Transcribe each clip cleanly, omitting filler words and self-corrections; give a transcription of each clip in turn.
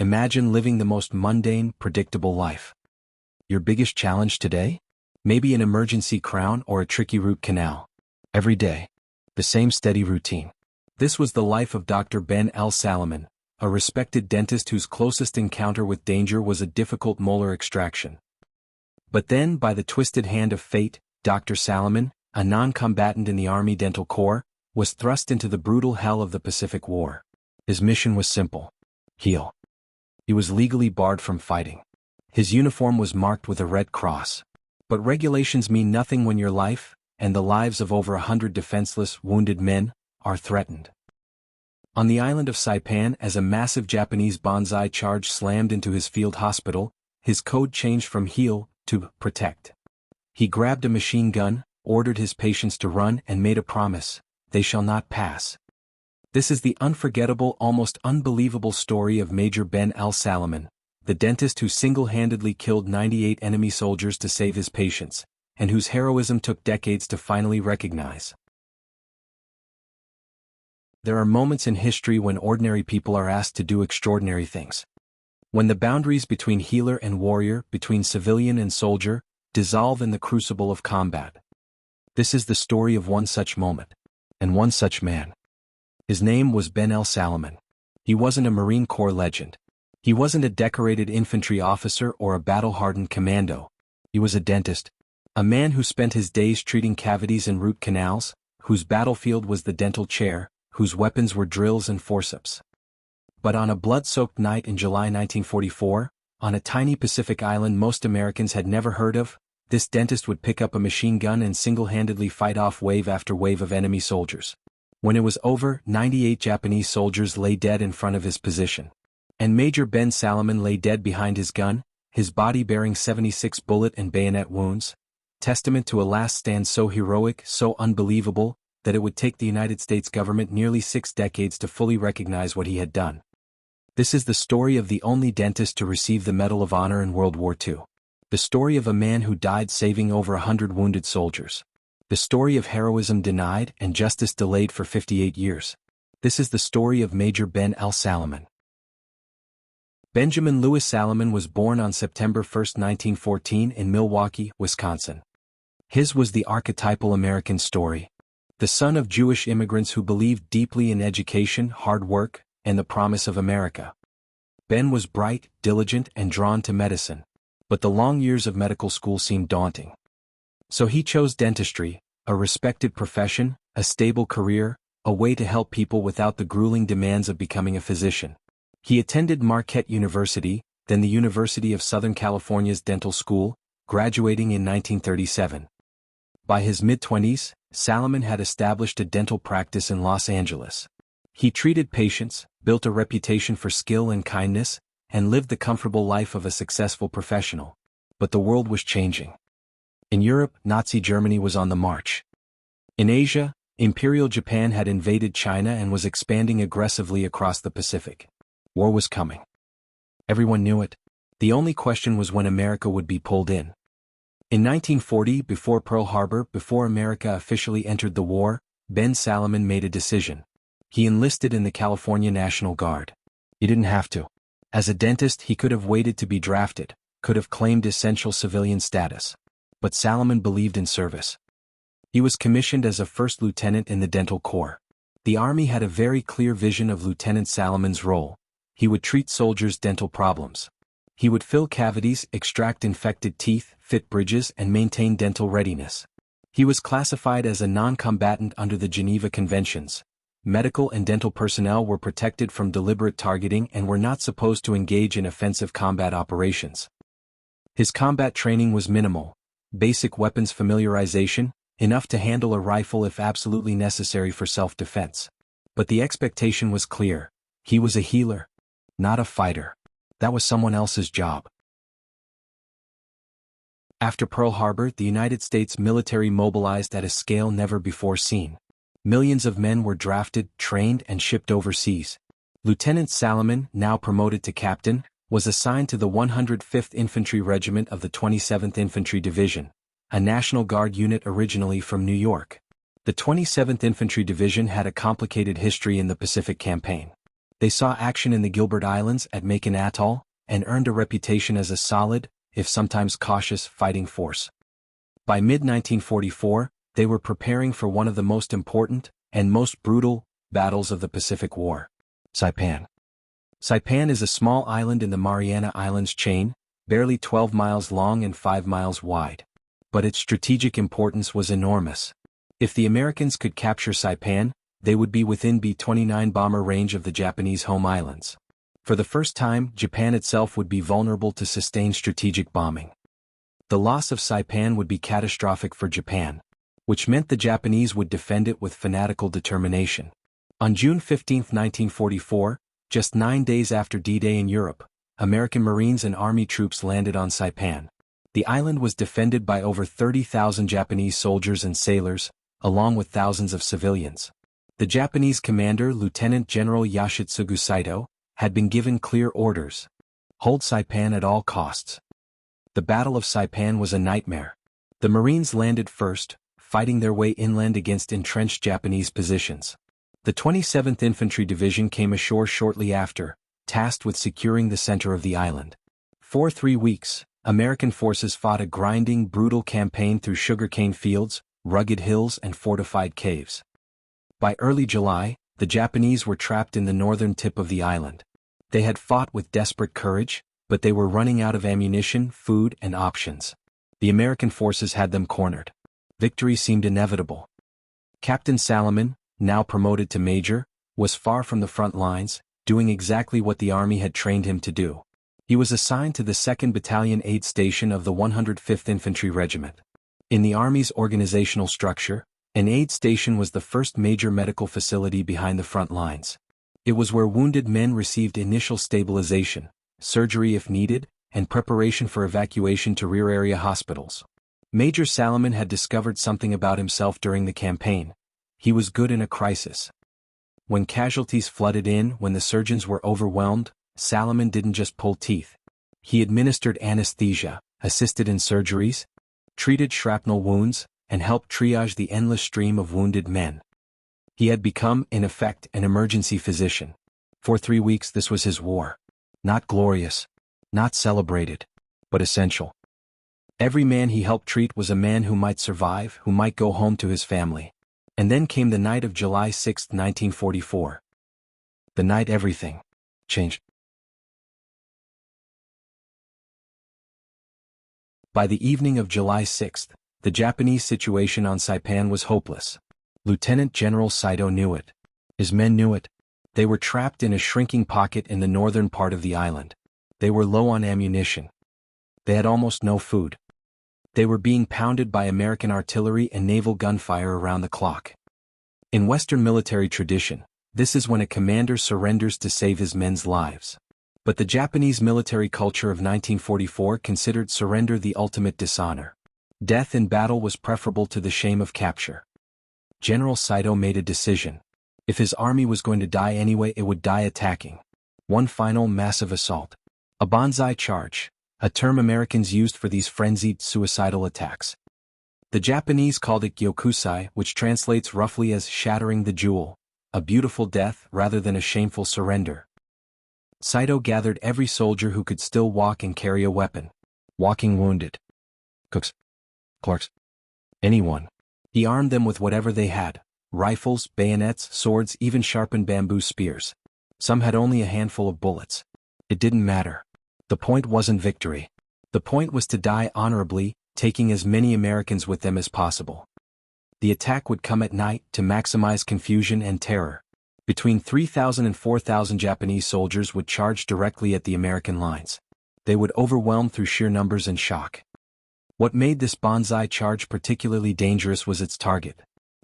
Imagine living the most mundane, predictable life. Your biggest challenge today? Maybe an emergency crown or a tricky root canal. Every day, the same steady routine. This was the life of Dr. Ben Salomon, a respected dentist whose closest encounter with danger was a difficult molar extraction. But then, by the twisted hand of fate, Dr. Salomon, a non-combatant in the Army Dental Corps, was thrust into the brutal hell of the Pacific War. His mission was simple: heal. He was legally barred from fighting. His uniform was marked with a red cross. But regulations mean nothing when your life, and the lives of over 100 defenseless, wounded men, are threatened. On the island of Saipan, as a massive Japanese banzai charge slammed into his field hospital, his code changed from heal to protect. He grabbed a machine gun, ordered his patients to run, and made a promise: they shall not pass. This is the unforgettable, almost unbelievable story of Major Ben Salomon, the dentist who single-handedly killed 98 enemy soldiers to save his patients, and whose heroism took decades to finally recognize. There are moments in history when ordinary people are asked to do extraordinary things. When the boundaries between healer and warrior, between civilian and soldier, dissolve in the crucible of combat. This is the story of one such moment, and one such man. His name was Ben Salomon. He wasn't a Marine Corps legend. He wasn't a decorated infantry officer or a battle-hardened commando. He was a dentist, a man who spent his days treating cavities and root canals, whose battlefield was the dental chair, whose weapons were drills and forceps. But on a blood-soaked night in July 1944, on a tiny Pacific island most Americans had never heard of, this dentist would pick up a machine gun and single-handedly fight off wave after wave of enemy soldiers. When it was over, 98 Japanese soldiers lay dead in front of his position. And Major Ben Salomon lay dead behind his gun, his body bearing 76 bullet and bayonet wounds, testament to a last stand so heroic, so unbelievable, that it would take the United States government nearly 6 decades to fully recognize what he had done. This is the story of the only dentist to receive the Medal of Honor in World War II. The story of a man who died saving over 100 wounded soldiers. The story of heroism denied and justice delayed for 58 years. This is the story of Major Ben Salomon. Benjamin Louis Salomon was born on September 1, 1914 in Milwaukee, Wisconsin. His was the archetypal American story. The son of Jewish immigrants who believed deeply in education, hard work, and the promise of America. Ben was bright, diligent, and drawn to medicine. But the long years of medical school seemed daunting. So he chose dentistry, a respected profession, a stable career, a way to help people without the grueling demands of becoming a physician. He attended Marquette University, then the University of Southern California's dental school, graduating in 1937. By his mid-20s, Salomon had established a dental practice in Los Angeles. He treated patients, built a reputation for skill and kindness, and lived the comfortable life of a successful professional. But the world was changing. In Europe, Nazi Germany was on the march. In Asia, Imperial Japan had invaded China and was expanding aggressively across the Pacific. War was coming. Everyone knew it. The only question was when America would be pulled in. In 1940, before Pearl Harbor, before America officially entered the war, Ben Salomon made a decision. He enlisted in the California National Guard. He didn't have to. As a dentist, he could have waited to be drafted, could have claimed essential civilian status. But Salomon believed in service. He was commissioned as a first lieutenant in the Dental Corps. The Army had a very clear vision of Lieutenant Salomon's role. He would treat soldiers' dental problems. He would fill cavities, extract infected teeth, fit bridges, and maintain dental readiness. He was classified as a non-combatant under the Geneva Conventions. Medical and dental personnel were protected from deliberate targeting and were not supposed to engage in offensive combat operations. His combat training was minimal. Basic weapons familiarization, enough to handle a rifle if absolutely necessary for self-defense. But the expectation was clear. He was a healer, not a fighter. That was someone else's job. After Pearl Harbor, the United States military mobilized at a scale never before seen. Millions of men were drafted, trained, and shipped overseas. Lieutenant Salomon, now promoted to captain, was assigned to the 105th Infantry Regiment of the 27th Infantry Division, a National Guard unit originally from New York. The 27th Infantry Division had a complicated history in the Pacific Campaign. They saw action in the Gilbert Islands at Makin Atoll, and earned a reputation as a solid, if sometimes cautious, fighting force. By mid-1944, they were preparing for one of the most important, and most brutal, battles of the Pacific War. Saipan. Saipan is a small island in the Mariana Islands chain, barely 12 miles long and 5 miles wide. But its strategic importance was enormous. If the Americans could capture Saipan, they would be within B-29 bomber range of the Japanese home islands. For the first time, Japan itself would be vulnerable to sustained strategic bombing. The loss of Saipan would be catastrophic for Japan, which meant the Japanese would defend it with fanatical determination. On June 15, 1944, just 9 days after D-Day in Europe, American Marines and Army troops landed on Saipan. The island was defended by over 30,000 Japanese soldiers and sailors, along with thousands of civilians. The Japanese commander, Lieutenant General Yoshitsugu Saito, had been given clear orders: hold Saipan at all costs. The Battle of Saipan was a nightmare. The Marines landed first, fighting their way inland against entrenched Japanese positions. The 27th Infantry Division came ashore shortly after, tasked with securing the center of the island. For 3 weeks, American forces fought a grinding, brutal campaign through sugarcane fields, rugged hills, and fortified caves. By early July, the Japanese were trapped in the northern tip of the island. They had fought with desperate courage, but they were running out of ammunition, food, and options. The American forces had them cornered. Victory seemed inevitable. Captain Salomon, now promoted to major, was far from the front lines, doing exactly what the Army had trained him to do. He was assigned to the 2nd Battalion Aid Station of the 105th Infantry Regiment. In the Army's organizational structure, an aid station was the first major medical facility behind the front lines. It was where wounded men received initial stabilization, surgery if needed, and preparation for evacuation to rear area hospitals. Major Salomon had discovered something about himself during the campaign. He was good in a crisis. When casualties flooded in, when the surgeons were overwhelmed, Salomon didn't just pull teeth. He administered anesthesia, assisted in surgeries, treated shrapnel wounds, and helped triage the endless stream of wounded men. He had become, in effect, an emergency physician. For 3 weeks this was his war. Not glorious, not celebrated, but essential. Every man he helped treat was a man who might survive, who might go home to his family. And then came the night of July 6, 1944. The night everything changed. By the evening of July 6, the Japanese situation on Saipan was hopeless. Lieutenant General Saito knew it. His men knew it. They were trapped in a shrinking pocket in the northern part of the island. They were low on ammunition. They had almost no food. They were being pounded by American artillery and naval gunfire around the clock. In Western military tradition, this is when a commander surrenders to save his men's lives. But the Japanese military culture of 1944 considered surrender the ultimate dishonor. Death in battle was preferable to the shame of capture. General Saito made a decision. If his army was going to die anyway, it would die attacking. One final massive assault. A banzai charge, a term Americans used for these frenzied, suicidal attacks. The Japanese called it gyokusai, which translates roughly as shattering the jewel, a beautiful death rather than a shameful surrender. Saito gathered every soldier who could still walk and carry a weapon. Walking wounded. Cooks. Clerks. Anyone. He armed them with whatever they had: rifles, bayonets, swords, even sharpened bamboo spears. Some had only a handful of bullets. It didn't matter. The point wasn't victory. The point was to die honorably, taking as many Americans with them as possible. The attack would come at night to maximize confusion and terror. Between 3,000 and 4,000 Japanese soldiers would charge directly at the American lines. They would overwhelm through sheer numbers and shock. What made this banzai charge particularly dangerous was its target.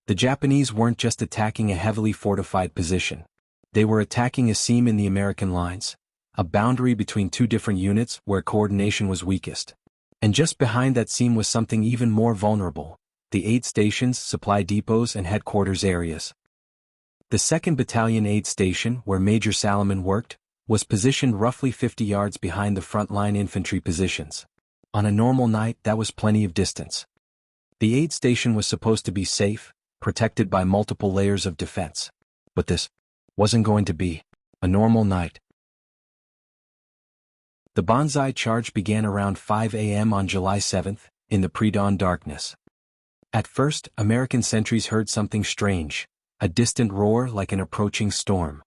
The Japanese weren't just attacking a heavily fortified position. They were attacking a seam in the American lines, a boundary between two different units where coordination was weakest. And just behind that seam was something even more vulnerable: the aid stations, supply depots, and headquarters areas. The 2nd Battalion Aid Station, where Major Salomon worked, was positioned roughly 50 yards behind the front-line infantry positions. On a normal night, that was plenty of distance. The aid station was supposed to be safe, protected by multiple layers of defense. But this wasn't going to be. A normal night. The banzai charge began around 5 a.m. on July 7, in the pre-dawn darkness. At first, American sentries heard something strange, a distant roar like an approaching storm.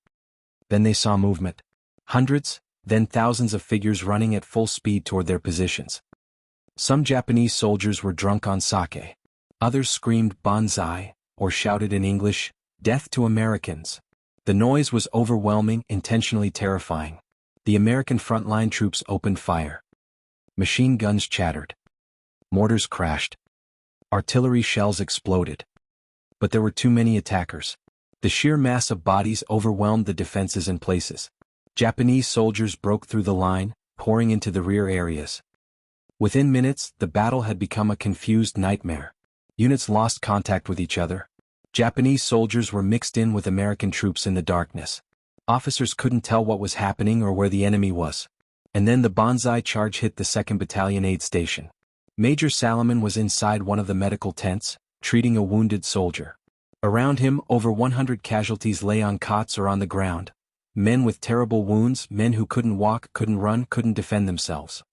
Then they saw movement. Hundreds, then thousands of figures running at full speed toward their positions. Some Japanese soldiers were drunk on sake. Others screamed banzai, or shouted in English, "Death to Americans." The noise was overwhelming, intentionally terrifying. The American frontline troops opened fire. Machine guns chattered. Mortars crashed. Artillery shells exploded. But there were too many attackers. The sheer mass of bodies overwhelmed the defenses in places. Japanese soldiers broke through the line, pouring into the rear areas. Within minutes, the battle had become a confused nightmare. Units lost contact with each other. Japanese soldiers were mixed in with American troops in the darkness. Officers couldn't tell what was happening or where the enemy was. And then the banzai charge hit the 2nd Battalion aid station. Major Salomon was inside one of the medical tents, treating a wounded soldier. Around him, over 100 casualties lay on cots or on the ground. Men with terrible wounds, men who couldn't walk, couldn't run, couldn't defend themselves.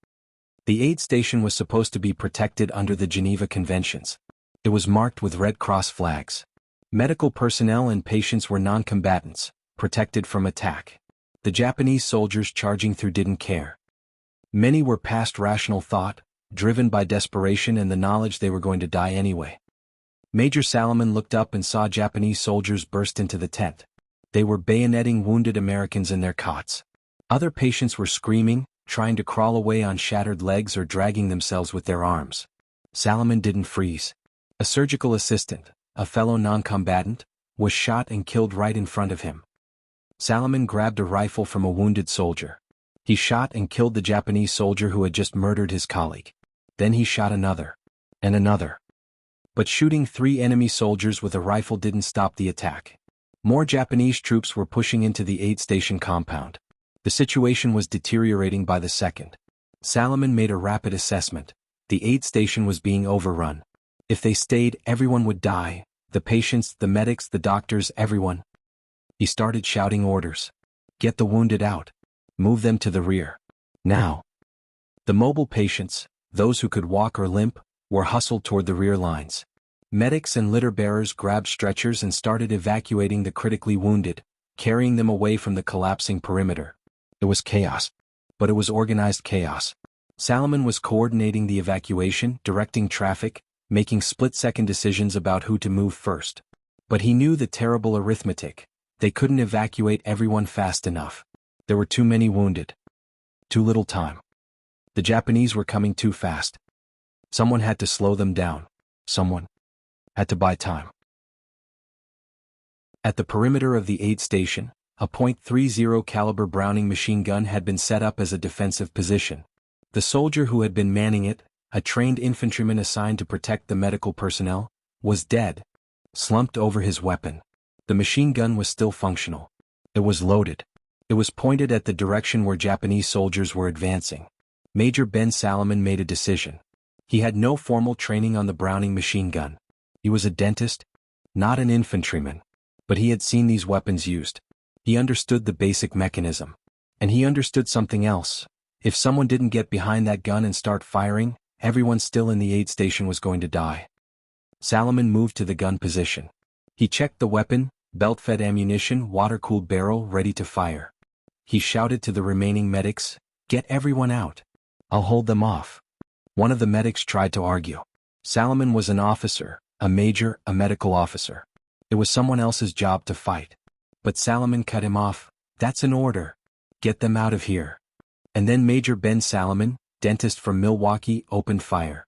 The aid station was supposed to be protected under the Geneva Conventions. It was marked with Red Cross flags. Medical personnel and patients were non-combatants, protected from attack. The Japanese soldiers charging through didn't care. Many were past rational thought, driven by desperation and the knowledge they were going to die anyway. Major Salomon looked up and saw Japanese soldiers burst into the tent. They were bayoneting wounded Americans in their cots. Other patients were screaming, trying to crawl away on shattered legs or dragging themselves with their arms. Salomon didn't freeze. A surgical assistant, a fellow non-combatant, was shot and killed right in front of him. Salomon grabbed a rifle from a wounded soldier. He shot and killed the Japanese soldier who had just murdered his colleague. Then he shot another. And another. But shooting 3 enemy soldiers with a rifle didn't stop the attack. More Japanese troops were pushing into the aid station compound. The situation was deteriorating by the second. Salomon made a rapid assessment. The aid station was being overrun. If they stayed, everyone would die. The patients, the medics, the doctors, everyone. He started shouting orders. Get the wounded out. Move them to the rear. Now. The mobile patients, those who could walk or limp, were hustled toward the rear lines. Medics and litter bearers grabbed stretchers and started evacuating the critically wounded, carrying them away from the collapsing perimeter. It was chaos. But it was organized chaos. Salomon was coordinating the evacuation, directing traffic, making split-second decisions about who to move first. But he knew the terrible arithmetic. They couldn't evacuate everyone fast enough. There were too many wounded. Too little time. The Japanese were coming too fast. Someone had to slow them down. Someone had to buy time. At the perimeter of the aid station, a .30 caliber Browning machine gun had been set up as a defensive position. The soldier who had been manning it, a trained infantryman assigned to protect the medical personnel, was dead, slumped over his weapon. The machine gun was still functional. It was loaded. It was pointed at the direction where Japanese soldiers were advancing. Major Ben Salomon made a decision. He had no formal training on the Browning machine gun. He was a dentist, not an infantryman. But he had seen these weapons used. He understood the basic mechanism. And he understood something else. If someone didn't get behind that gun and start firing, everyone still in the aid station was going to die. Salomon moved to the gun position. He checked the weapon, belt-fed ammunition, water-cooled barrel ready to fire. He shouted to the remaining medics, "Get everyone out. I'll hold them off." One of the medics tried to argue. Salomon was an officer, a major, a medical officer. It was someone else's job to fight. But Salomon cut him off. "That's an order. Get them out of here." And then Major Ben Salomon, dentist from Milwaukee, opened fire.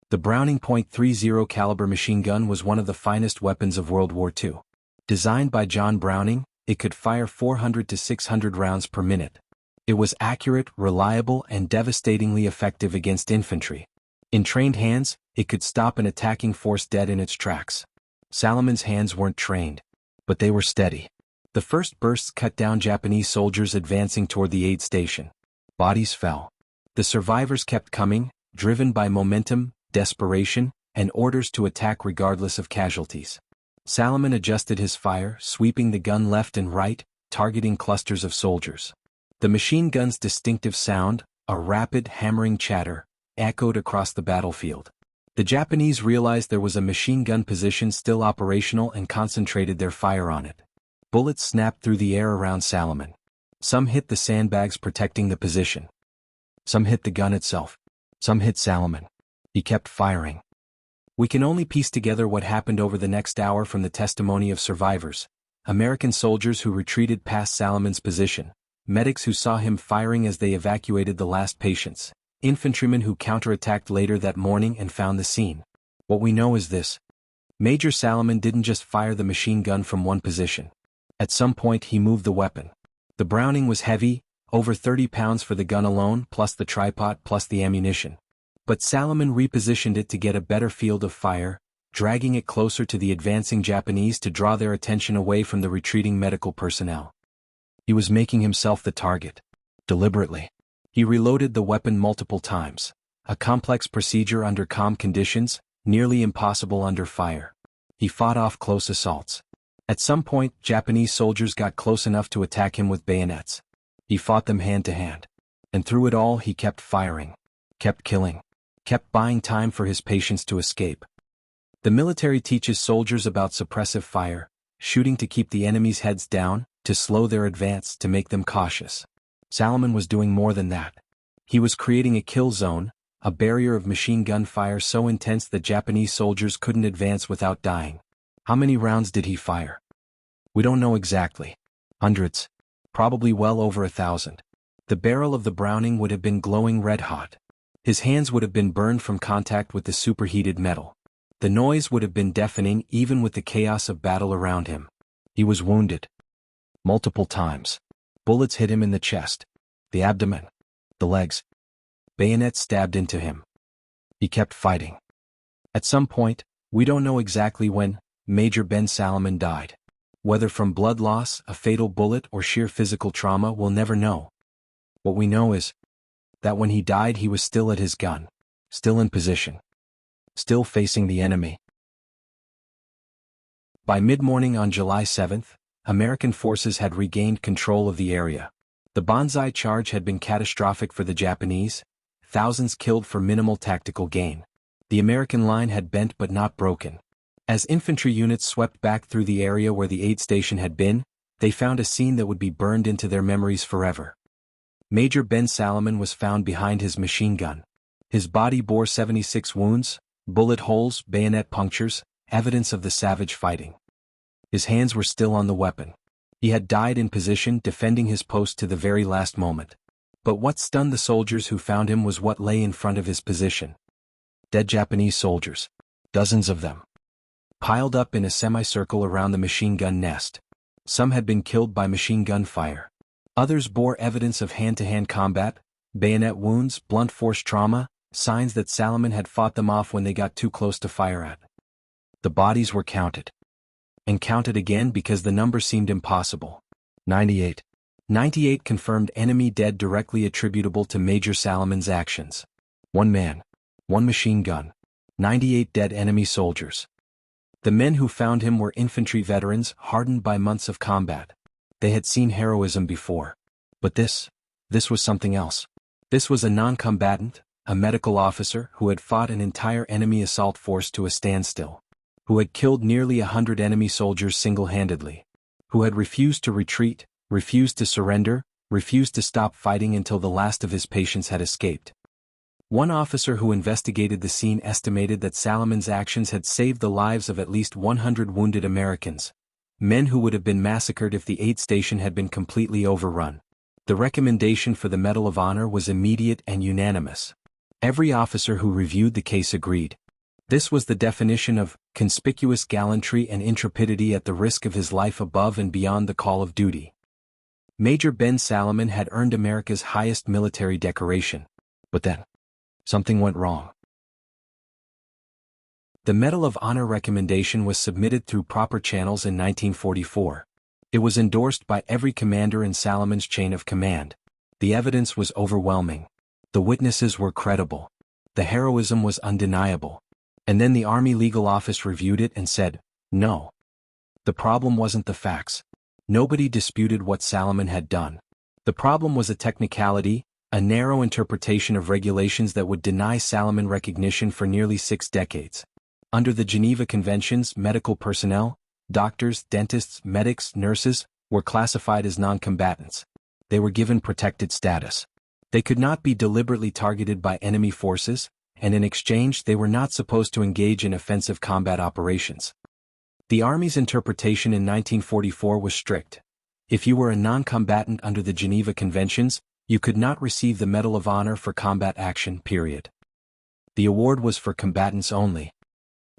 The Browning .30 caliber machine gun was one of the finest weapons of World War II. Designed by John Browning, it could fire 400 to 600 rounds per minute. It was accurate, reliable, and devastatingly effective against infantry. In trained hands, it could stop an attacking force dead in its tracks. Salomon's hands weren't trained, but they were steady. The first bursts cut down Japanese soldiers advancing toward the aid station. Bodies fell. The survivors kept coming, driven by momentum, desperation, and orders to attack regardless of casualties. Salomon adjusted his fire, sweeping the gun left and right, targeting clusters of soldiers. The machine gun's distinctive sound, a rapid, hammering chatter, echoed across the battlefield. The Japanese realized there was a machine gun position still operational and concentrated their fire on it. Bullets snapped through the air around Salomon. Some hit the sandbags protecting the position. Some hit the gun itself. Some hit Salomon. He kept firing. We can only piece together what happened over the next hour from the testimony of survivors. American soldiers who retreated past Salomon's position, medics who saw him firing as they evacuated the last patients, infantrymen who counterattacked later that morning and found the scene. What we know is this: Major Salomon didn't just fire the machine gun from one position. At some point he moved the weapon. The Browning was heavy, over 30 pounds for the gun alone, plus the tripod plus the ammunition. But Salomon repositioned it to get a better field of fire, dragging it closer to the advancing Japanese to draw their attention away from the retreating medical personnel. He was making himself the target. Deliberately. He reloaded the weapon multiple times, a complex procedure under calm conditions, nearly impossible under fire. He fought off close assaults. At some point, Japanese soldiers got close enough to attack him with bayonets. He fought them hand to hand. And through it all he kept firing, kept killing, kept buying time for his patients to escape. The military teaches soldiers about suppressive fire, shooting to keep the enemy's heads down, to slow their advance, to make them cautious. Salomon was doing more than that. He was creating a kill zone, a barrier of machine gun fire so intense that Japanese soldiers couldn't advance without dying. How many rounds did he fire? We don't know exactly. Hundreds. Probably well over 1,000. The barrel of the Browning would have been glowing red-hot. His hands would have been burned from contact with the superheated metal. The noise would have been deafening even with the chaos of battle around him. He was wounded. Multiple times. Bullets hit him in the chest, the abdomen, the legs. Bayonets stabbed into him. He kept fighting. At some point, we don't know exactly when, Major Ben Salomon died. Whether from blood loss, a fatal bullet, or sheer physical trauma, we'll never know. What we know is that when he died he was still at his gun, still in position, still facing the enemy. By mid-morning on July 7th, American forces had regained control of the area. The banzai charge had been catastrophic for the Japanese, thousands killed for minimal tactical gain. The American line had bent but not broken. As infantry units swept back through the area where the aid station had been, they found a scene that would be burned into their memories forever. Major Ben Salomon was found behind his machine gun. His body bore 76 wounds, bullet holes, bayonet punctures, evidence of the savage fighting. His hands were still on the weapon. He had died in position, defending his post to the very last moment. But what stunned the soldiers who found him was what lay in front of his position. Dead Japanese soldiers. Dozens of them. Piled up in a semicircle around the machine gun nest. Some had been killed by machine gun fire. Others bore evidence of hand-to-hand combat, bayonet wounds, blunt force trauma, signs that Salomon had fought them off when they got too close to fire at. The bodies were counted. And counted again because the number seemed impossible. 98. 98 confirmed enemy dead directly attributable to Major Salomon's actions. One man. One machine gun. 98 dead enemy soldiers. The men who found him were infantry veterans hardened by months of combat. They had seen heroism before. But this was something else. This was a non-combatant, a medical officer who had fought an entire enemy assault force to a standstill. Who had killed nearly 100 enemy soldiers single-handedly. Who had refused to retreat, refused to surrender, refused to stop fighting until the last of his patients had escaped. One officer who investigated the scene estimated that Salomon's actions had saved the lives of at least 100 wounded Americans, men who would have been massacred if the aid station had been completely overrun. The recommendation for the Medal of Honor was immediate and unanimous. Every officer who reviewed the case agreed. This was the definition of conspicuous gallantry and intrepidity at the risk of his life above and beyond the call of duty. Major Ben Salomon had earned America's highest military decoration. But then, something went wrong. The Medal of Honor recommendation was submitted through proper channels in 1944. It was endorsed by every commander in Salomon's chain of command. The evidence was overwhelming. The witnesses were credible. The heroism was undeniable. And then the Army Legal Office reviewed it and said, no. The problem wasn't the facts. Nobody disputed what Salomon had done. The problem was a technicality, a narrow interpretation of regulations that would deny Salomon recognition for nearly 6 decades. Under the Geneva Conventions, medical personnel, doctors, dentists, medics, nurses, were classified as non-combatants. They were given protected status. They could not be deliberately targeted by enemy forces, and in exchange they were not supposed to engage in offensive combat operations. The Army's interpretation in 1944 was strict. If you were a non-combatant under the Geneva Conventions, you could not receive the Medal of Honor for combat action, period. The award was for combatants only.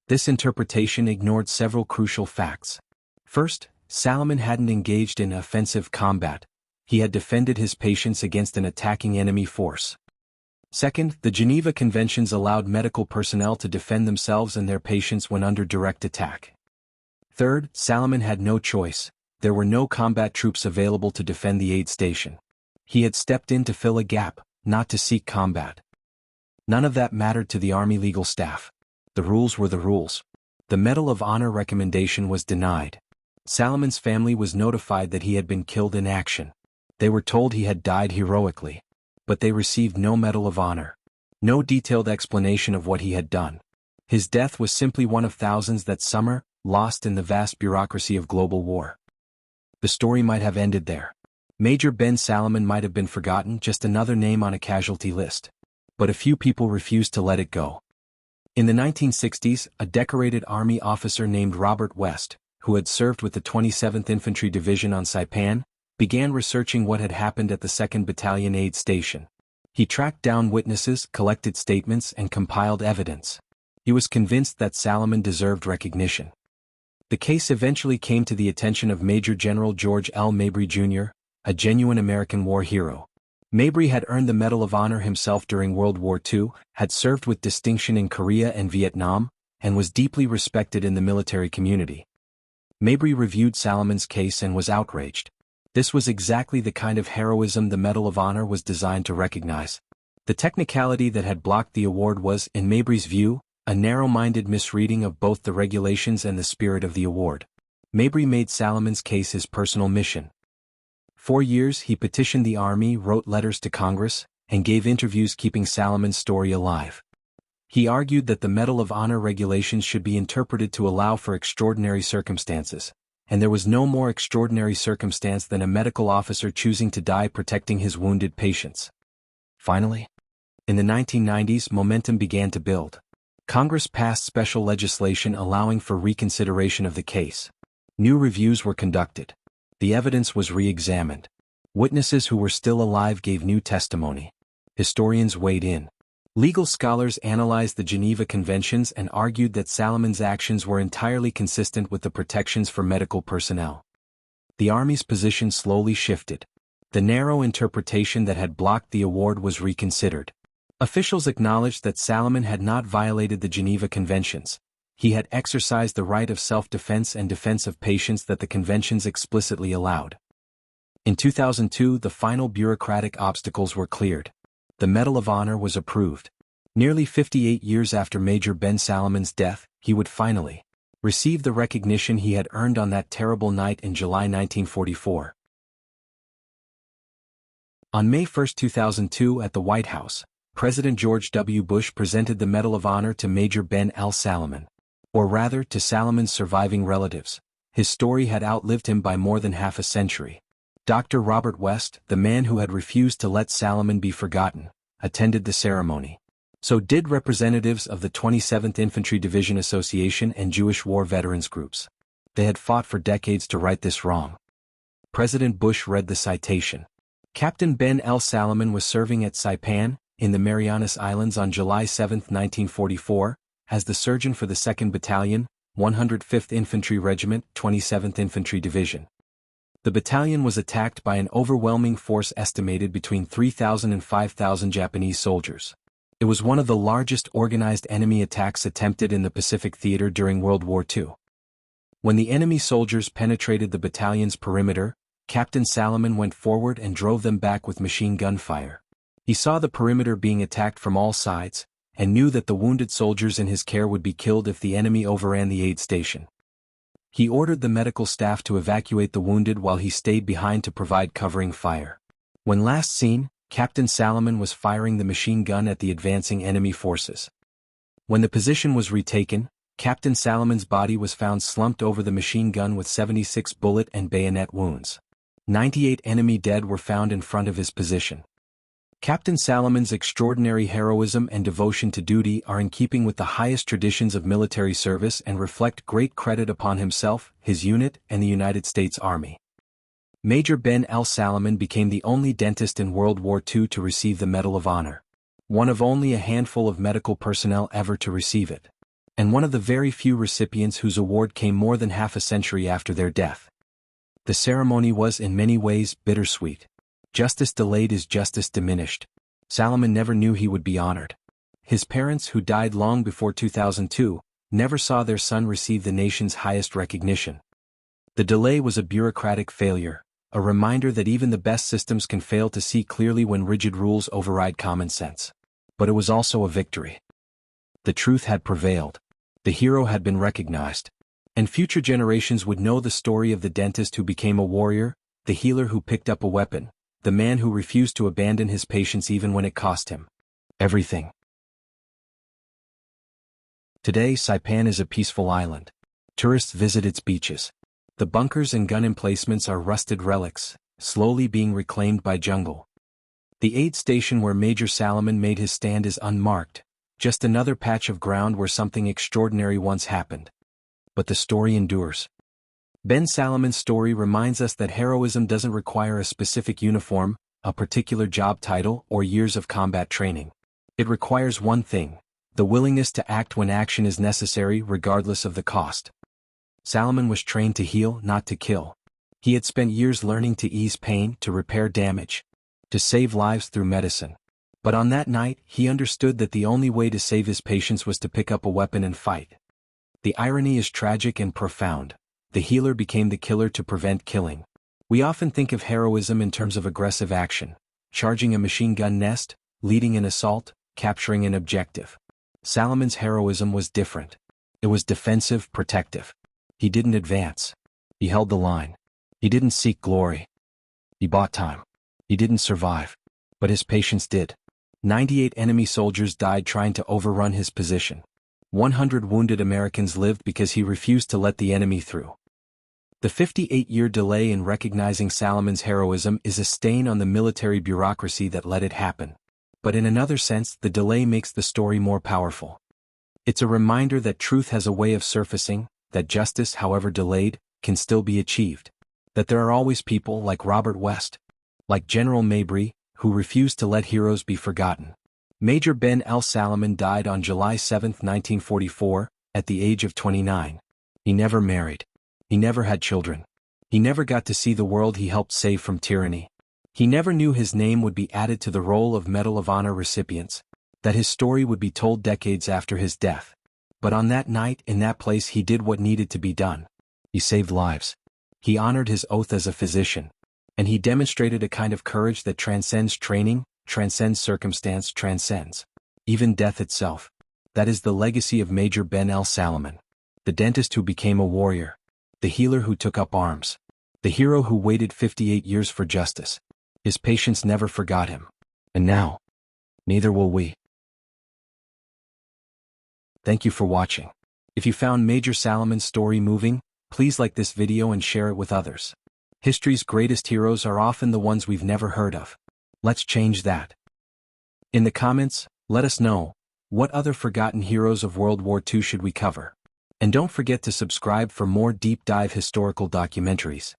This interpretation ignored several crucial facts. First, Salomon hadn't engaged in offensive combat. He had defended his patients against an attacking enemy force. Second, the Geneva Conventions allowed medical personnel to defend themselves and their patients when under direct attack. Third, Salomon had no choice. There were no combat troops available to defend the aid station. He had stepped in to fill a gap, not to seek combat. None of that mattered to the Army legal staff. The rules were the rules. The Medal of Honor recommendation was denied. Salomon's family was notified that he had been killed in action. They were told he had died heroically. But they received no Medal of Honor. No detailed explanation of what he had done. His death was simply one of thousands that summer, lost in the vast bureaucracy of global war. The story might have ended there. Major Ben Salomon might have been forgotten, just another name on a casualty list. But a few people refused to let it go. In the 1960s, a decorated Army officer named Robert West, who had served with the 27th Infantry Division on Saipan, began researching what had happened at the 2nd Battalion aid station. He tracked down witnesses, collected statements, and compiled evidence. He was convinced that Salomon deserved recognition. The case eventually came to the attention of Major General George L. Mabry Jr., a genuine American war hero. Mabry had earned the Medal of Honor himself during World War II, had served with distinction in Korea and Vietnam, and was deeply respected in the military community. Mabry reviewed Salomon's case and was outraged. This was exactly the kind of heroism the Medal of Honor was designed to recognize. The technicality that had blocked the award was, in Mabry's view, a narrow-minded misreading of both the regulations and the spirit of the award. Mabry made Salomon's case his personal mission. For years he petitioned the Army, wrote letters to Congress, and gave interviews keeping Salomon's story alive. He argued that the Medal of Honor regulations should be interpreted to allow for extraordinary circumstances, and there was no more extraordinary circumstance than a medical officer choosing to die protecting his wounded patients. Finally, in the 1990s, momentum began to build. Congress passed special legislation allowing for reconsideration of the case. New reviews were conducted. The evidence was re-examined. Witnesses who were still alive gave new testimony. Historians weighed in. Legal scholars analyzed the Geneva Conventions and argued that Salomon's actions were entirely consistent with the protections for medical personnel. The Army's position slowly shifted. The narrow interpretation that had blocked the award was reconsidered. Officials acknowledged that Salomon had not violated the Geneva Conventions. He had exercised the right of self-defense and defense of patients that the conventions explicitly allowed. In 2002, the final bureaucratic obstacles were cleared. The Medal of Honor was approved. Nearly 58 years after Major Ben Salomon's death, he would finally receive the recognition he had earned on that terrible night in July 1944. On May 1, 2002, at the White House, President George W. Bush presented the Medal of Honor to Major Ben Salomon. Or rather, to Salomon's surviving relatives. His story had outlived him by more than half a century. Dr. Robert West, the man who had refused to let Salomon be forgotten, attended the ceremony. So did representatives of the 27th Infantry Division Association and Jewish war veterans groups. They had fought for decades to right this wrong. President Bush read the citation. Captain Ben Salomon was serving at Saipan, in the Marianas Islands on July 7, 1944, as the surgeon for the 2nd Battalion, 105th Infantry Regiment, 27th Infantry Division. The battalion was attacked by an overwhelming force estimated between 3,000 and 5,000 Japanese soldiers. It was one of the largest organized enemy attacks attempted in the Pacific Theater during World War II. When the enemy soldiers penetrated the battalion's perimeter, Captain Salomon went forward and drove them back with machine gun fire. He saw the perimeter being attacked from all sides, and knew that the wounded soldiers in his care would be killed if the enemy overran the aid station. He ordered the medical staff to evacuate the wounded while he stayed behind to provide covering fire. When last seen, Captain Salomon was firing the machine gun at the advancing enemy forces. When the position was retaken, Captain Salomon's body was found slumped over the machine gun with 76 bullet and bayonet wounds. 98 enemy dead were found in front of his position. Captain Salomon's extraordinary heroism and devotion to duty are in keeping with the highest traditions of military service and reflect great credit upon himself, his unit, and the United States Army. Major Ben Salomon became the only dentist in World War II to receive the Medal of Honor, one of only a handful of medical personnel ever to receive it, and one of the very few recipients whose award came more than half a century after their death. The ceremony was in many ways bittersweet. Justice delayed is justice diminished. Salomon never knew he would be honored. His parents, who died long before 2002, never saw their son receive the nation's highest recognition. The delay was a bureaucratic failure, a reminder that even the best systems can fail to see clearly when rigid rules override common sense. But it was also a victory. The truth had prevailed. The hero had been recognized. And future generations would know the story of the dentist who became a warrior, the healer who picked up a weapon, the man who refused to abandon his patients even when it cost him everything. Today, Saipan is a peaceful island. Tourists visit its beaches. The bunkers and gun emplacements are rusted relics, slowly being reclaimed by jungle. The aid station where Major Salomon made his stand is unmarked, just another patch of ground where something extraordinary once happened. But the story endures. Ben Salomon's story reminds us that heroism doesn't require a specific uniform, a particular job title, or years of combat training. It requires one thing: the willingness to act when action is necessary regardless of the cost. Salomon was trained to heal, not to kill. He had spent years learning to ease pain, to repair damage, to save lives through medicine. But on that night, he understood that the only way to save his patients was to pick up a weapon and fight. The irony is tragic and profound. The healer became the killer to prevent killing. We often think of heroism in terms of aggressive action, charging a machine gun nest, leading an assault, capturing an objective. Salomon's heroism was different. It was defensive, protective. He didn't advance. He held the line. He didn't seek glory. He bought time. He didn't survive. But his patients did. 98 enemy soldiers died trying to overrun his position. 100 wounded Americans lived because he refused to let the enemy through. The 58-year delay in recognizing Salomon's heroism is a stain on the military bureaucracy that let it happen. But in another sense, the delay makes the story more powerful. It's a reminder that truth has a way of surfacing, that justice, however delayed, can still be achieved. That there are always people like Robert West, like General Mabry, who refuse to let heroes be forgotten. Major Ben Salomon died on July 7, 1944, at the age of 29. He never married. He never had children. He never got to see the world he helped save from tyranny. He never knew his name would be added to the roll of Medal of Honor recipients, that his story would be told decades after his death. But on that night, in that place, he did what needed to be done. He saved lives. He honored his oath as a physician. And he demonstrated a kind of courage that transcends training, transcends circumstance, transcends even death itself. That is the legacy of Major Ben Salomon, the dentist who became a warrior, the healer who took up arms, the hero who waited 58 years for justice. His patients never forgot him. And now, neither will we. Thank you for watching. If you found Major Salomon's story moving, please like this video and share it with others. History's greatest heroes are often the ones we've never heard of. Let's change that. In the comments, let us know, what other forgotten heroes of World War II should we cover? And don't forget to subscribe for more deep dive historical documentaries.